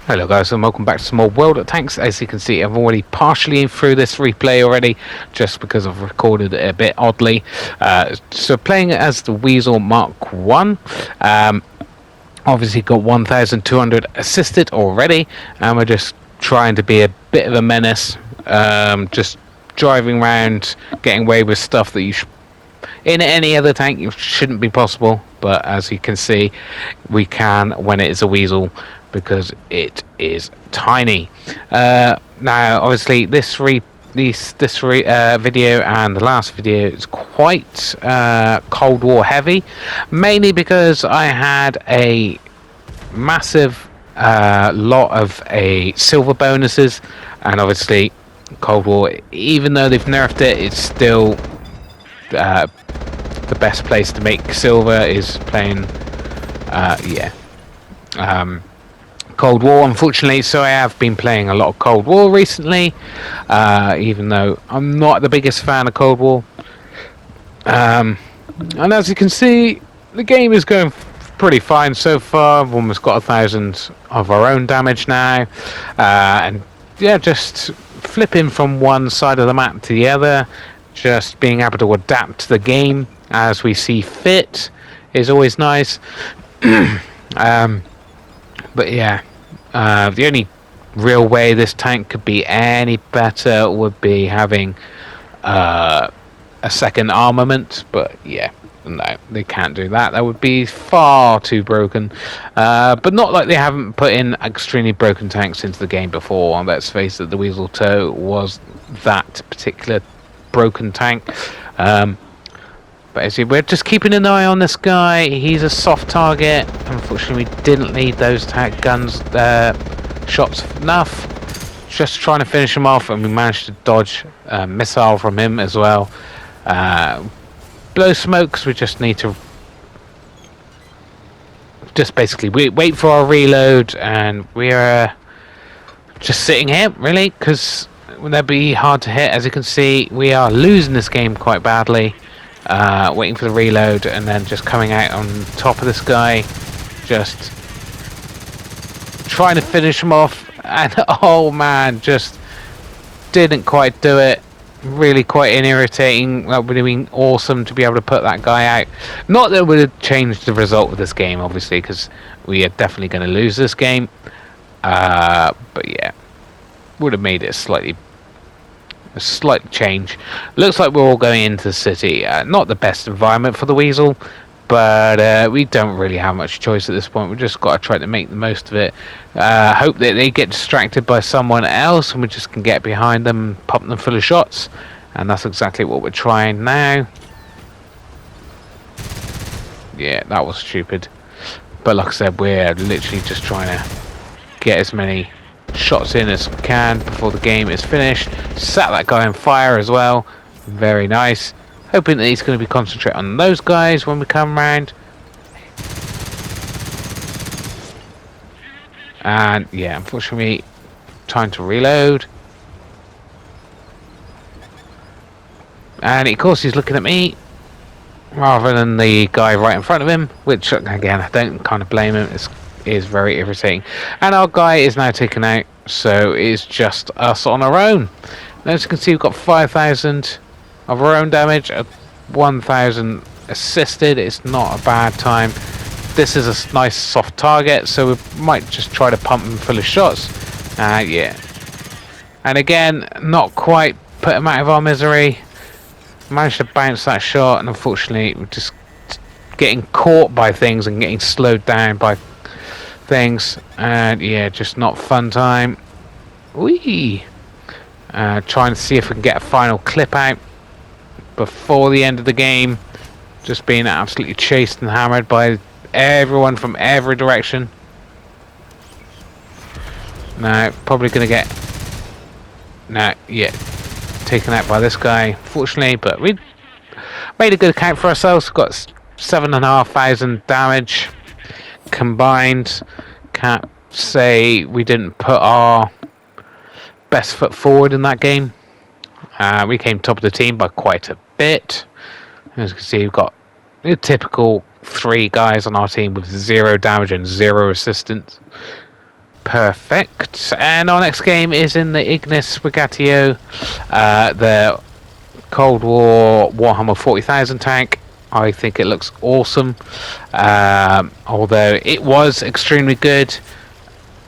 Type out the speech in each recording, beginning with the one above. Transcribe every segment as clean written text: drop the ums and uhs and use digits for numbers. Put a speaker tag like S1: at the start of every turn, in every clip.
S1: Hello guys and welcome back to some more World of Tanks. As you can see, I'm already partially through this replay already, just because I've recorded it a bit oddly. So playing it as the Weasel Mark 1. Obviously got 1,200 assisted already, and we're just trying to be a bit of a menace. Just driving around, getting away with stuff that in any other tank it shouldn't be possible, but as you can see, we can when it is a Weasel, because it is tiny. Now, obviously, this video and the last video is quite Cold War heavy, mainly because I had a massive lot of silver bonuses, and obviously, Cold War, even though they've nerfed it, it's still the best place to make silver is playing. Cold War, unfortunately, so I have been playing a lot of Cold War recently, even though I'm not the biggest fan of Cold War. And as you can see, the game is going pretty fine so far. We've almost got 1,000 of our own damage now, and yeah, just flipping from one side of the map to the other, just being able to adapt to the game as we see fit is always nice. But yeah, the only real way this tank could be any better would be having a second armament. But yeah, no, they can't do that. That would be far too broken. But not like they haven't put in extremely broken tanks into the game before. And let's face it, the Weasel Toe was that particular broken tank. But as we're just keeping an eye on this guy. He's a soft target. Unfortunately, we didn't need those guns shots enough. Just trying to finish him off, and we managed to dodge a missile from him as well. Blow smoke, because we just need to just basically wait for our reload, and we're just sitting here really, because they'd be hard to hit. As you can see, we are losing this game quite badly. Waiting for the reload and then just coming out on top of this guy, just trying to finish him off, and oh man, just didn't quite do it. Really quite irritating. That would have been awesome to be able to put that guy out. Not that it would have changed the result of this game, obviously, because we are definitely going to lose this game, but yeah, would have made it a slight change. Looks like we're all going into the city. Not the best environment for the Weasel, but we don't really have much choice at this point. We've just got to try to make the most of it. Hope that they get distracted by someone else and we just can get behind them, pump them full of shots, and that's exactly what we're trying now. Yeah, that was stupid. But like I said, we're literally just trying to get as many shots in as we can before the game is finished. Sat that guy on fire as well. Very nice. Hoping that he's going to be concentrating on those guys when we come round. And yeah, unfortunately, time to reload. And of course he's looking at me rather than the guy right in front of him, which again, I don't kind of blame him. It is very irritating. And our guy is now taken out, so it's just us on our own. And as you can see, we've got 5,000 of our own damage, 1,000 assisted. It's not a bad time. This is a nice soft target, so we might just try to pump him full of shots. Yeah. And again, not quite put him out of our misery. Managed to bounce that shot, and unfortunately, we're just getting caught by things and getting slowed down by things, and yeah, just not fun time. Whee! Trying to see if we can get a final clip out before the end of the game. Just being absolutely chased and hammered by everyone from every direction. Now, probably going to get taken out by this guy, fortunately, but we made a good account for ourselves. We've got 7,500 damage combined. Can't say we didn't put our best foot forward in that game. We came top of the team by quite a bit. As you can see, we've got a typical 3 guys on our team with 0 damage and 0 assistance. Perfect. And our next game is in the Ignis Regatio, the Cold War Warhammer 40,000 tank. I think it looks awesome. Although it was extremely good.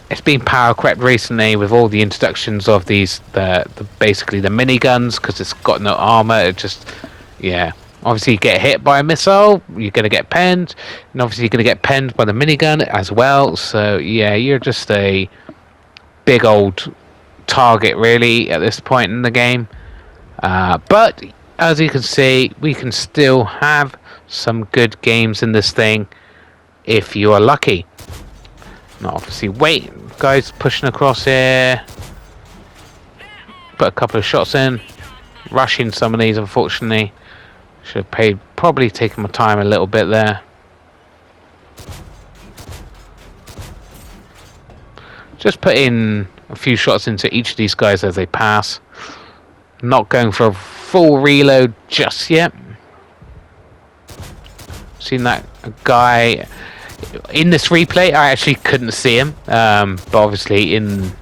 S1: It's been power crept recently with all the introductions of these, basically the miniguns, because it's got no armor. It just, yeah. Obviously, you get hit by a missile, you're going to get penned, and obviously you're going to get penned by the minigun as well. So yeah, you're just a big old target really at this point in the game. But as you can see, we can still have some good games in this thing if you are lucky. Not obviously wait, guys pushing across here. Put a couple of shots in. Rushing some of these, unfortunately. Should have probably taken my time a little bit there. Just put in a few shots into each of these guys as they pass. Not going for a full reload just yet. Seen that guy in this replay. I actually couldn't see him, but obviously in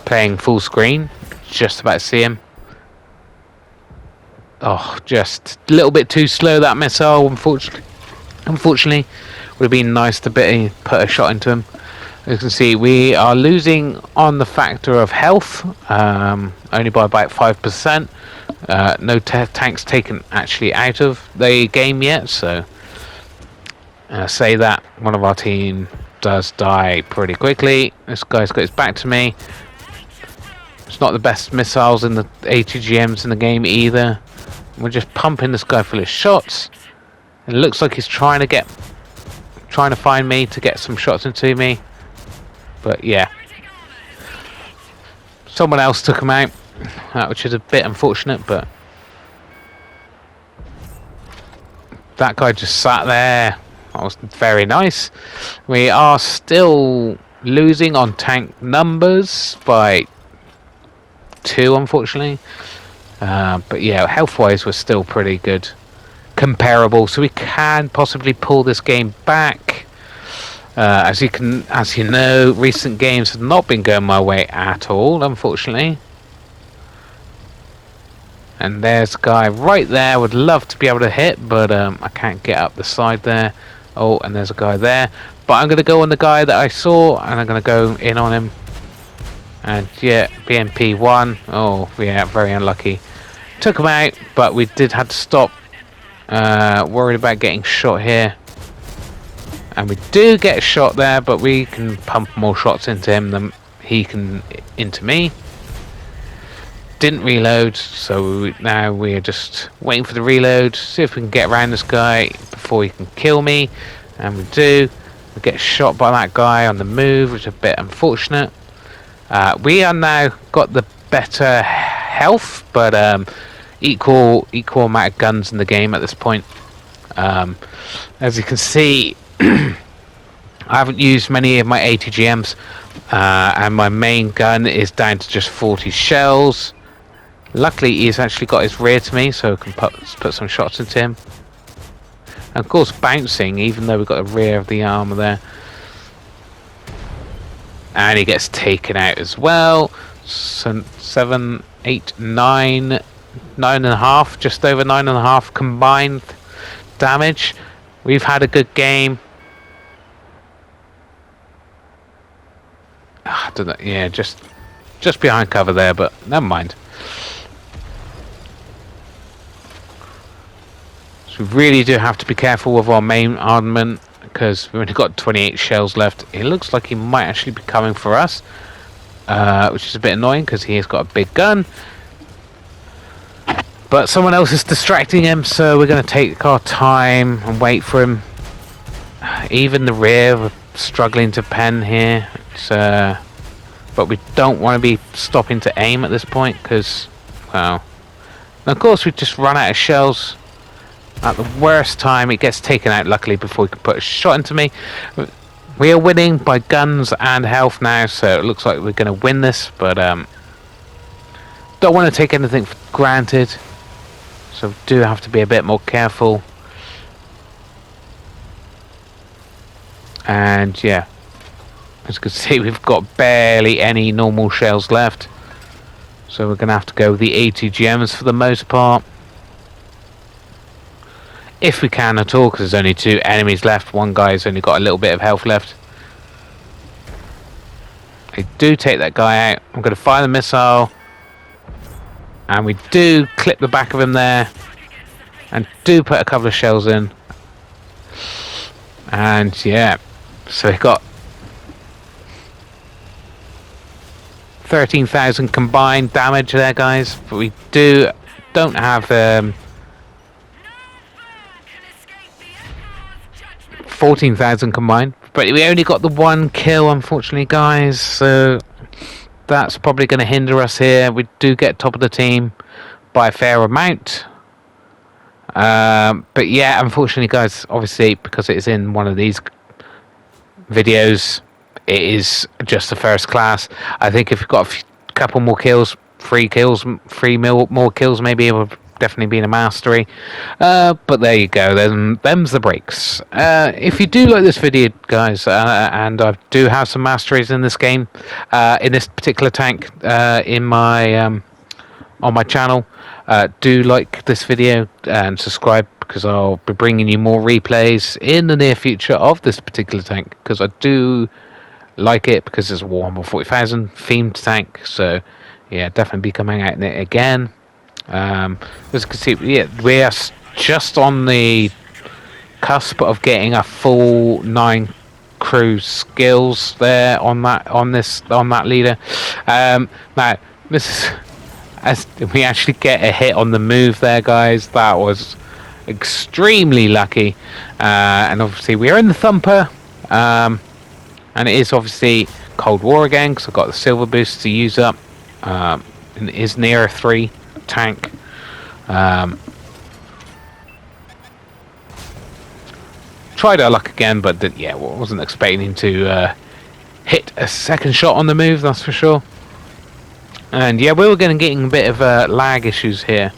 S1: playing full screen, just about to see him. Oh, just a little bit too slow, that missile, unfortunately. Would have been nice to put a shot into him. As you can see, we are losing on the factor of health, only by about 5%. No tanks taken actually out of the game yet, so say that one of our team does die pretty quickly. This guy's got his back to me. It's not the best missiles in the ATGMs in the game either. We're just pumping this guy full of shots. It looks like he's trying to find me to get some shots into me. But yeah, someone else took him out, which is a bit unfortunate. But that guy just sat there. That was very nice. We are still losing on tank numbers by 2, unfortunately. But yeah, health-wise, we're still pretty good, comparable. So we can possibly pull this game back. As you know, recent games have not been going my way at all, unfortunately. And there's a guy right there. Would love to be able to hit, but I can't get up the side there. Oh, and there's a guy there. But I'm going to go on the guy that I saw, and I'm going to go in on him. And yeah, BMP 1. Oh, yeah, very unlucky. Took him out, but we did have to stop. Worried about getting shot here. And we do get shot there, but we can pump more shots into him than he can into me. Didn't reload, so now we're just waiting for the reload. See if we can get around this guy before he can kill me. And we do. We get shot by that guy on the move, which is a bit unfortunate. We are now got the better health, but equal amount of guns in the game at this point. As you can see, I haven't used many of my ATGMs, and my main gun is down to just 40 shells. Luckily, he's actually got his rear to me, so I can put some shots into him. And of course, bouncing, even though we've got the rear of the armor there. And he gets taken out as well. So 7, 8, 9, 9.5, just over 9.5 combined damage. We've had a good game. I don't know. Yeah, just behind cover there, but never mind. So we really do have to be careful with our main armament, because we've only got 28 shells left. It looks like he might actually be coming for us, which is a bit annoying because he has got a big gun. But someone else is distracting him, so we're going to take our time and wait for him. Even the rear, we're struggling to pen here. But we don't want to be stopping to aim at this point because, well, and of course we just run out of shells. At the worst time, it gets taken out, luckily, before we can put a shot into me. We are winning by guns and health now, so it looks like we're going to win this, but don't want to take anything for granted, so do have to be a bit more careful. And yeah, As you can see, we've got barely any normal shells left. So we're going to have to go with the ATGMs for the most part. If we can at all, because there's only 2 enemies left. One guy's only got a little bit of health left. I do take that guy out. I'm going to fire the missile. And we do clip the back of him there. And do put a couple of shells in. And yeah, so we got 13,000 combined damage there, guys. But we don't have 14,000 combined. But we only got the 1 kill, unfortunately, guys. So that's probably going to hinder us here. We do get top of the team by a fair amount. But yeah, unfortunately, guys, obviously, because it is in one of these videos, it is just the first class. I think if you've got a couple more kills, 3 more kills, maybe it would definitely be in a mastery. But there you go. Them's the breaks. If you do like this video, guys, and I do have some masteries in this game, in this particular tank, in my on my channel, do like this video and subscribe, because I'll be bringing you more replays in the near future of this particular tank, because I do like it, because it's a Warhammer 40,000 themed tank. So yeah, definitely be coming out in it again. As you can see, yeah, we are just on the cusp of getting a full 9 crew skills there on that leader. Now this is, as we actually get a hit on the move there, guys. That was extremely lucky. And obviously we are in the thumper, and it is obviously Cold War again, because I've got the silver boost to use up. And it is near a 3 tank. Tried our luck again, but wasn't expecting to hit a second shot on the move, that's for sure. And yeah, we were getting a bit of lag issues here,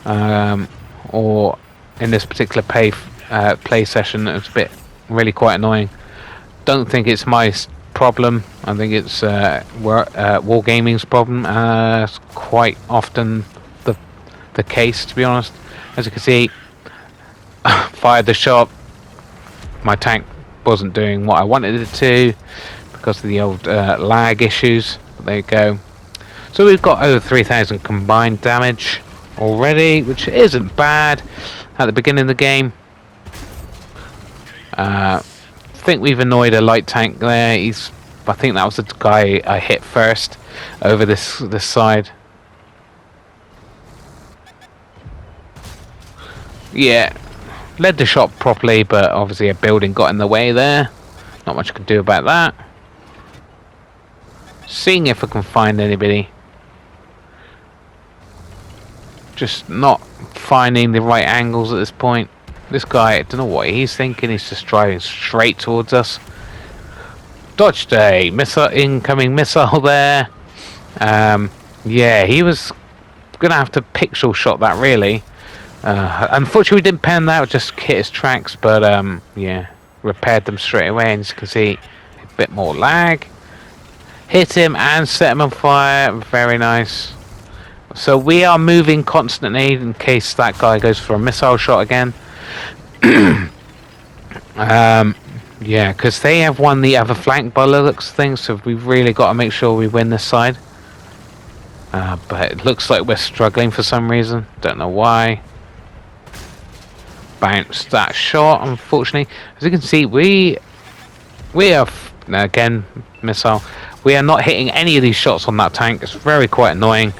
S1: or in this particular play session. It was really quite annoying. Don't think it's my problem. I think it's Wargaming's problem. It's quite often the case, to be honest. As you can see, fired the shot. My tank wasn't doing what I wanted it to because of the old lag issues. But there you go. So we've got over 3,000 combined damage already, which isn't bad at the beginning of the game. I think we've annoyed a light tank there. I think that was the guy I hit first over this side. Yeah, led the shot properly, but obviously a building got in the way there. Not much I can do about that. Seeing if I can find anybody. Just not finding the right angles at this point. This guy, I don't know what he's thinking. He's just driving straight towards us. Dodged a incoming missile there. Yeah, he was gonna have to pixel shot that, really. Unfortunately, we didn't pen that. Just hit his tracks, but yeah, repaired them straight away. And as you can see, a bit more lag. Hit him and set him on fire. Very nice. So we are moving constantly in case that guy goes for a missile shot again. Yeah, because they have won the other flank by the looks of things, so we've really got to make sure we win this side. But it looks like we're struggling for some reason. Don't know why. Bounced that shot, unfortunately. As you can see, we are, again, missile. We are not hitting any of these shots on that tank. It's very quite annoying.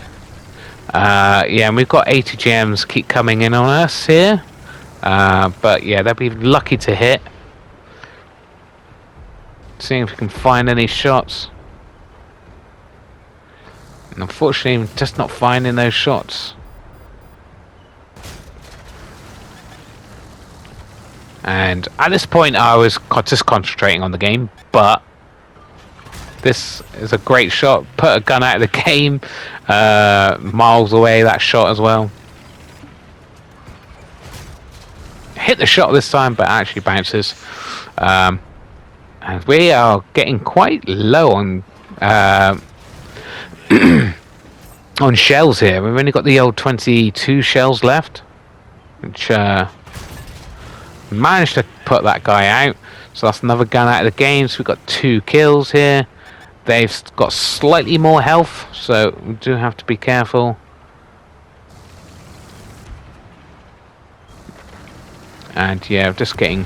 S1: Yeah, and we've got 80 gems keep coming in on us here. But yeah, they'll be lucky to hit. Seeing if we can find any shots. And unfortunately, I'm just not finding those shots. And at this point, I was just concentrating on the game, but this is a great shot. Put a gun out of the game, miles away, that shot as well. Hit the shot this time, but actually bounces. And we are getting quite low on on shells here. We've only got the old 22 shells left, which managed to put that guy out. So that's another gun out of the game. So we've got 2 kills here. They've got slightly more health, so we do have to be careful. And yeah, just getting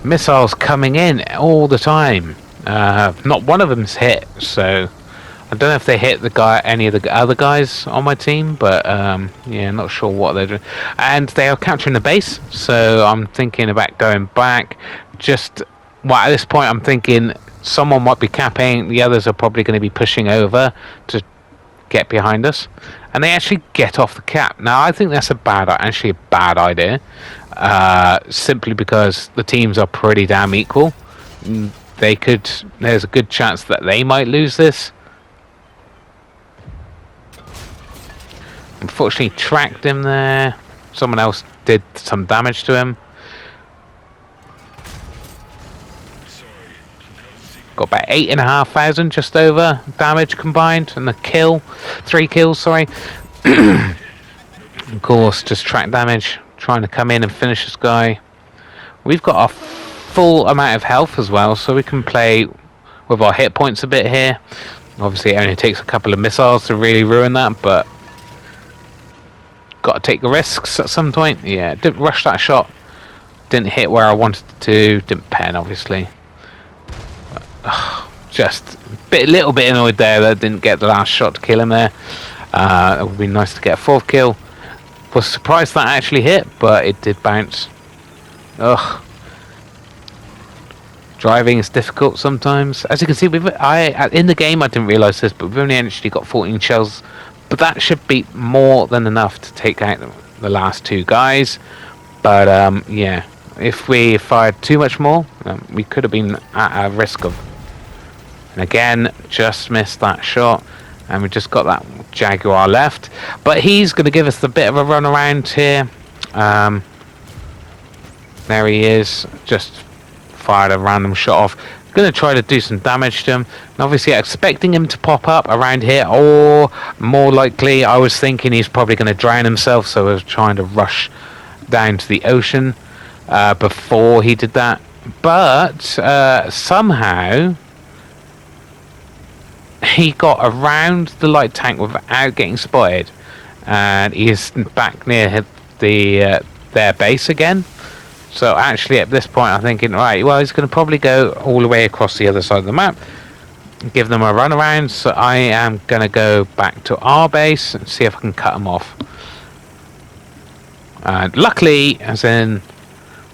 S1: missiles coming in all the time. Not one of them's hit, so I don't know if they hit the guy, any of the other guys on my team, but yeah, not sure what they're doing. And they are capturing the base, so I'm thinking about going back. Well, at this point, I'm thinking someone might be capping. The others are probably going to be pushing over to get behind us, and they actually get off the cap. Now, I think that's actually a bad idea, simply because the teams are pretty damn equal. There's a good chance that they might lose this. Unfortunately, tracked him there. Someone else did some damage to him. Got about 8,500 just over damage combined, and a kill, 3 kills, sorry. Of course, just track damage, trying to come in and finish this guy. We've got a full amount of health as well, so we can play with our hit points a bit here. Obviously, it only takes a couple of missiles to really ruin that, but got to take the risks at some point. Yeah, didn't rush that shot. Didn't hit where I wanted to. Didn't pen, obviously. Just a little bit annoyed there that I didn't get the last shot to kill him there. It would be nice to get a 4th kill. Was surprised that actually hit, but it did bounce. Ugh. Driving is difficult sometimes. As you can see, in the game I didn't realise this, but we've only actually got 14 shells. But that should be more than enough to take out the last 2 guys. But yeah, if we fired too much more, we could have been at a risk of. And again, just missed that shot, and we just got that Jaguar left. But he's going to give us a bit of a run around here. There he is, just fired a random shot off. Going to try to do some damage to him, and obviously expecting him to pop up around here, or more likely I was thinking he's probably going to drown himself, so I was trying to rush down to the ocean before he did that. But somehow he got around the light tank without getting spotted, and he is back near their base again. So actually at this point I'm thinking, right, well, he's going to probably go all the way across the other side of the map, give them a run around. So I am going to go back to our base and see if I can cut them off. And luckily, as in,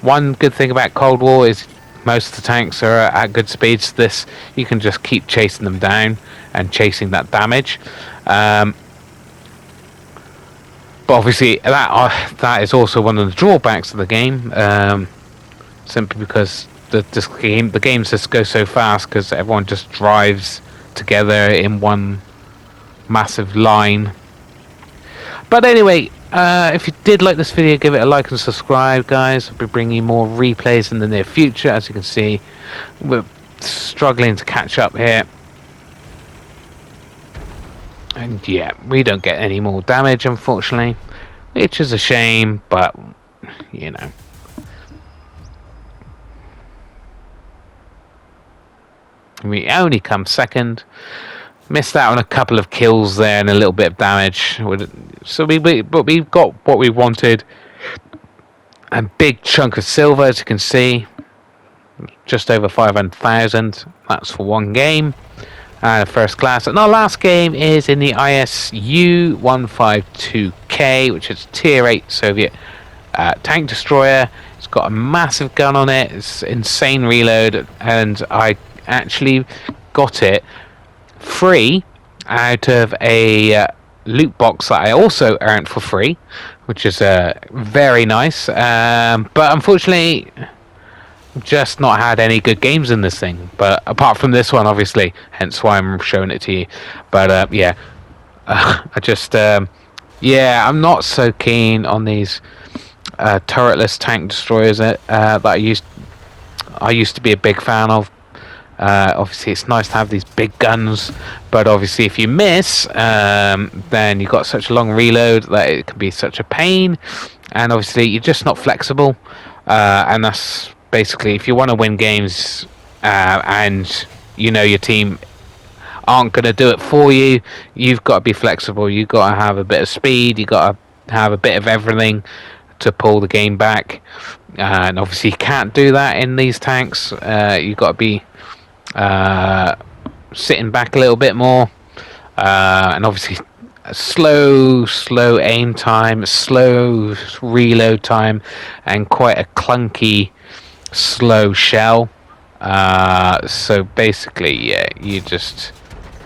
S1: one good thing about Cold War is most of the tanks are at good speeds. This, you can just keep chasing them down and chasing that damage. But obviously, that is also one of the drawbacks of the game, simply because the games just go so fast because everyone just drives together in one massive line. But anyway, if you did like this video, give it a like and subscribe, guys. I'll be bringing you more replays in the near future. As you can see, we're struggling to catch up here. And yeah, we don't get any more damage, unfortunately, which is a shame, but you know. We only come second. Missed out on a couple of kills there and a little bit of damage. So but we got what we wanted. A big chunk of silver, as you can see. Just over 500,000. That's for one game. First class. And our last game is in the ISU 152K, which is Tier 8 Soviet tank destroyer. It's got a massive gun on it. It's insane reload, and I actually got it free out of a loot box that I also earned for free, which is very nice. But unfortunately, just not had any good games in this thing, but apart from this one, obviously, hence why I'm showing it to you. But yeah, I just yeah, I'm not so keen on these turretless tank destroyers that I used I used to be a big fan of. Obviously, it's nice to have these big guns, but obviously, if you miss, then you've got such a long reload that it can be such a pain. And obviously, you're just not flexible. And that's basically if you want to win games and you know your team aren't going to do it for you, you've got to be flexible. You've got to have a bit of speed. You've got to have a bit of everything to pull the game back. And obviously, you can't do that in these tanks. You've got to be sitting back a little bit more, and obviously slow aim time, slow reload time, and quite a clunky slow shell. So basically, yeah, you just,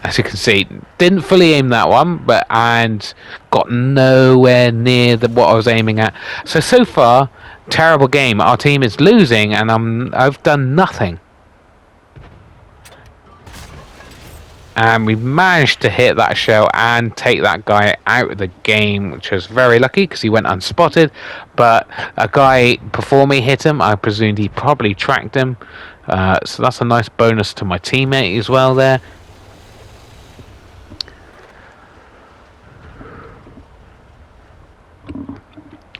S1: as you can see, didn't fully aim that one, but and got nowhere near what I was aiming at. So far, terrible game. Our team is losing, and I've done nothing. And we managed to hit that shell and take that guy out of the game, which was very lucky because he went unspotted. But a guy before me hit him. I presumed he probably tracked him. So that's a nice bonus to my teammate as well there.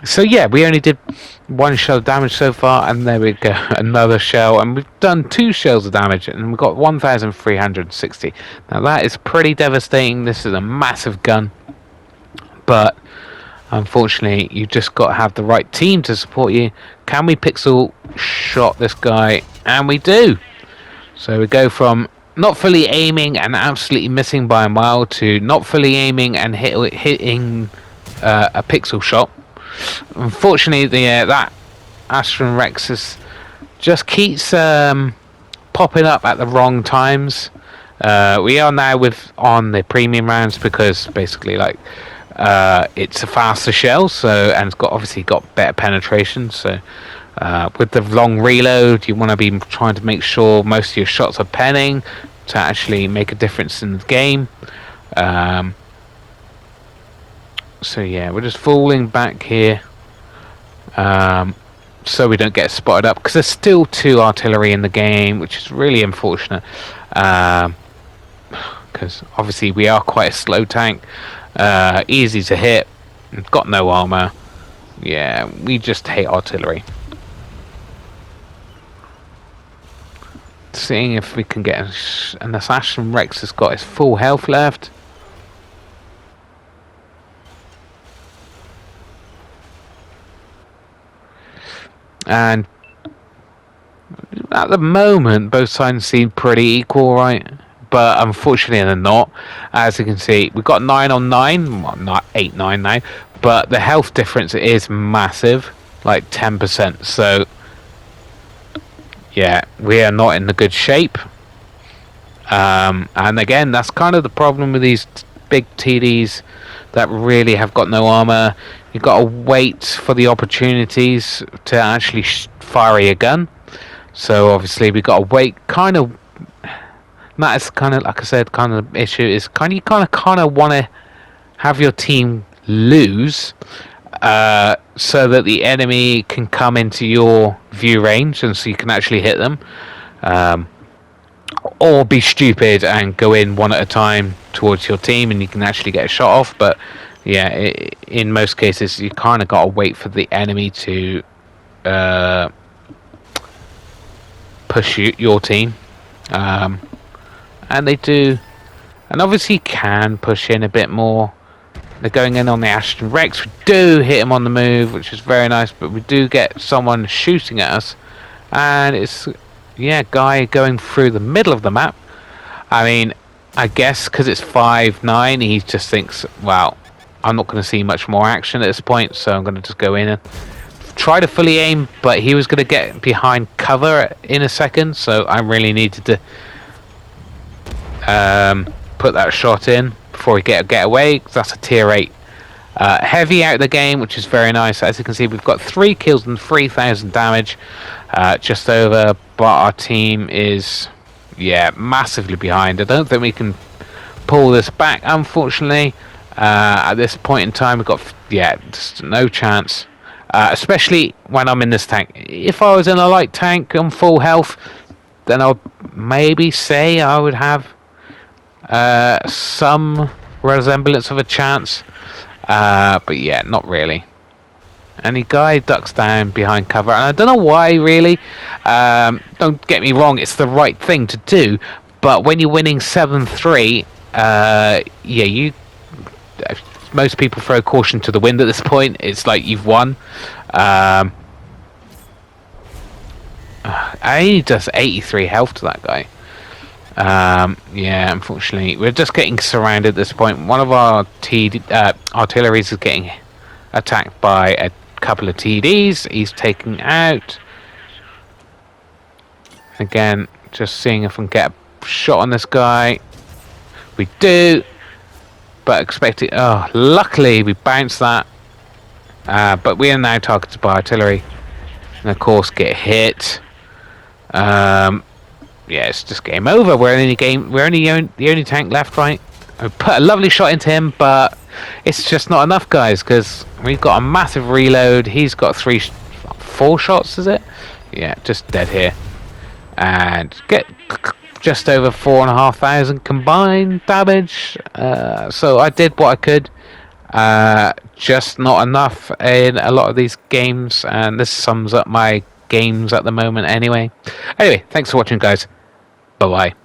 S1: So yeah, we only did one shell damage so far, and there we go, another shell, and we've done 2 shells of damage, and we've got 1,360. Now that is pretty devastating. This is a massive gun, but unfortunately, you just got to have the right team to support you. Can we pixel shot this guy? And we do. So we go from not fully aiming and absolutely missing by a mile to not fully aiming and hitting a pixel shot. Unfortunately, that Astron Rex just keeps popping up at the wrong times. We are now on the premium rounds because basically, like, it's a faster shell, and it's obviously got better penetration. So with the long reload, you want to be trying to make sure most of your shots are penning to actually make a difference in the game. So yeah, we're just falling back here, so we don't get spotted up, because there's still 2 artillery in the game, which is really unfortunate, because obviously we are quite a slow tank, easy to hit, got no armor. Yeah, we just hate artillery. Seeing if we can get an Assassin Rex has got his full health left. And at the moment, both sides seem pretty equal, right? But unfortunately, they're not. As you can see, we've got 9 on 9, well, not 8, 9 now. But the health difference is massive, like 10%. So, yeah, we are not in the good shape. And again, that's kind of the problem with these big TDs that really have got no armor. You've got to wait for the opportunities to actually fire your gun. So obviously we've got to wait. Kind of, that is kind of, like I said, kind of the issue is you kind of want to have your team lose, so that the enemy can come into your view range, and so you can actually hit them. Or be stupid and go in one at a time towards your team, and you can actually get a shot off. But yeah, in most cases, you kind of got to wait for the enemy to push your team, and they do. And obviously, can push in a bit more. They're going in on the Ashton Rex. We do hit him on the move, which is very nice. But we do get someone shooting at us, and it's, yeah, guy going through the middle of the map. I mean, I guess because it's 5-9, he just thinks, well, I'm not going to see much more action at this point, so I'm going to just go in and try to fully aim. But he was going to get behind cover in a second, so I really needed to put that shot in before he get away. That's a tier 8 heavy out of the game, which is very nice. As you can see, we've got 3 kills and 3,000 damage, just over, but our team is, yeah, massively behind. I don't think we can pull this back, unfortunately. At this point in time, we've got, yeah, just no chance. especially when I'm in this tank. If I was in a light tank on full health, then I would maybe say I would have some resemblance of a chance. But yeah, not really. And the guy ducks down behind cover, and I don't know why, really. Don't get me wrong, it's the right thing to do. But when you're winning 7-3, yeah, most people throw caution to the wind at this point. It's like you've won. I just 83 health to that guy. Yeah, unfortunately, we're just getting surrounded at this point. One of our artilleries is getting attacked by a couple of TDs. He's taken out. Again, just seeing if we can get a shot on this guy. We do, but expect it. Oh, luckily we bounced that. But we are now targeted by artillery, and of course get hit. Yeah, it's just game over. We're only the only tank left, right? I put a lovely shot into him, but it's just not enough, guys, because we've got a massive reload. He's got 4 shots, is it? Yeah, just dead here. And get just over 4,500 combined damage. So I did what I could. Just not enough in a lot of these games, and this sums up my games at the moment anyway. Anyway, thanks for watching, guys. Bye bye.